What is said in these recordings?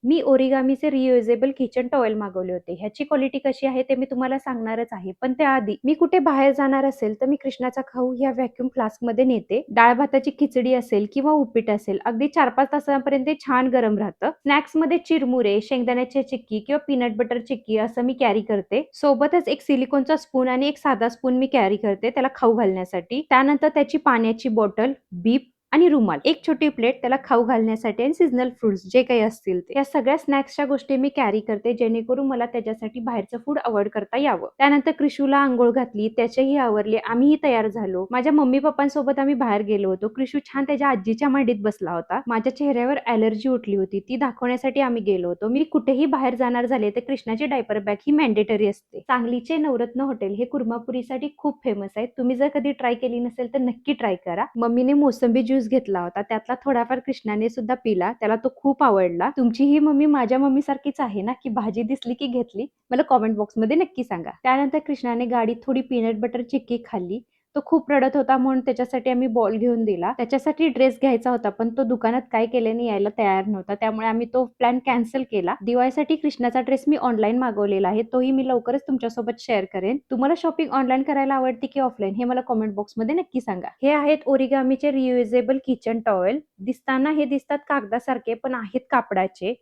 मी ओरिगामीचे reusable kitchen towel मागवले होते. ह्याची क्वालिटी कशी आहे ते मी तुम्हाला सांगणारच आहे. पण त्याआधी मी कुठे बाहेर जाणार असेल तर मी कृष्णाचा खाऊ ह्या व्हॅक्यूम फ्लास्कमध्ये नेते. डाळ भाताची खिचडी असेल किंवा उपीट असेल, अगदी 4-5 तासांपर्यंत ते छान गरम राहतं. स्नॅक्समध्ये चिरमुरे, शेंगदाण्याची चिक्की किंवा पीनट बटर चिक्की असं मी कॅरी करते. सोबतच एक सिलिकॉनचा स्पून आणि एक साधा स्पून मी कॅरी करते त्याला खाऊ घालण्यासाठी. त्यानंतर त्याची पाण्याची बॉटल, बीप आणि रुमाल, एक छोटी प्लेट त्याला खाऊ घालण्यासाठी आणि सीझनल फ्रुट्स जे काही असतील ते. या सगळ्या स्नॅक्सच्या गोष्टी मी कॅरी करते जेणेकरून मला त्याच्यासाठी बाहेरचं फूड अवॉइड करता यावं. त्यानंतर क्रिशूला अंघोळ घातली, त्याचेही आवरले, आम्हीही तयार झालो. माझ्या मम्मी पप्पांसोबत आम्ही बाहेर गेलो होतो. क्रिशू छान त्याच्या आजीच्या मांडीत बसला होता. माझ्या चेहऱ्यावर ॲलर्जी उठली होती, ती दाखवण्यासाठी आम्ही गेलो होतो. मी कुठेही बाहेर जाणार झाले तर कृष्णाची डायपर बॅग ही मॅन्डेटरी असते. सांगलीचे नवरत्न हॉटेल हे कुर्मापुरीसाठी खूप फेमस आहे. तुम्ही जर कधी ट्राय केली नसेल तर नक्की ट्राय करा. मम्मीने मोसंबी ज्यूस घेतला होता, त्यातला थोडाफार कृष्णाने सुद्धा पिला, त्याला तो खूप आवडला. तुमची ही मम्मी माझ्या मम्मी सारखीच आहे ना, की भाजी दिसली की घेतली? मला कॉमेंट बॉक्समध्ये नक्की सांगा. त्यानंतर कृष्णाने गाडीत थोडी पीनट बटर चिक्की खाल्ली. तो खूप रडत होता म्हणून त्याच्यासाठी आम्ही बॉल घेऊन दिला. त्याच्यासाठी ड्रेस घ्यायचा होता पण तो दुकानात काय केल्याने यायला तयार नव्हता, त्यामुळे आम्ही तो प्लॅन कॅन्सल केला. दिवाळीसाठी कृष्णाचा ड्रेस मी ऑनलाईन मागवलेला आहे, तोही मी लवकरच तुमच्यासोबत शेअर करेन. तुम्हाला शॉपिंग ऑनलाईन करायला आवडते की ऑफलाईन हे मला कॉमेंट बॉक्समध्ये नक्की सांगा. हे आहेत ओरिगामीचे रियुजेबल किचन टॉवेल. दिसताना हे दिसतात कागदासारखे पण आहेत कापडाचे.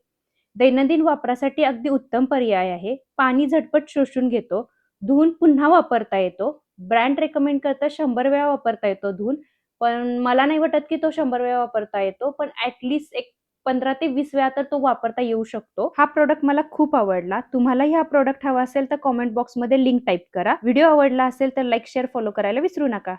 दैनंदिन वापरासाठी अगदी उत्तम पर्याय आहे. पाणी झटपट शोषून घेतो. धुवून पुन्हा वापरता येतो. ब्रँड रेकमेंड करता 100 वेळा वापरता येतो धुवून. पण मला नाही वाटत की तो 100 वेळा वापरता येतो. पण एक 15 ते 20 वेळा तर तो वापरता येऊ शकतो. हा प्रॉडक्ट मला खूप आवडला. तुम्हालाही हा प्रॉडक्ट हवा असेल तर कॉमेंट बॉक्समध्ये लिंक टाइप करा. व्हिडिओ आवडला असेल तर लाईक, शेअर, फॉलो करायला विसरू नका.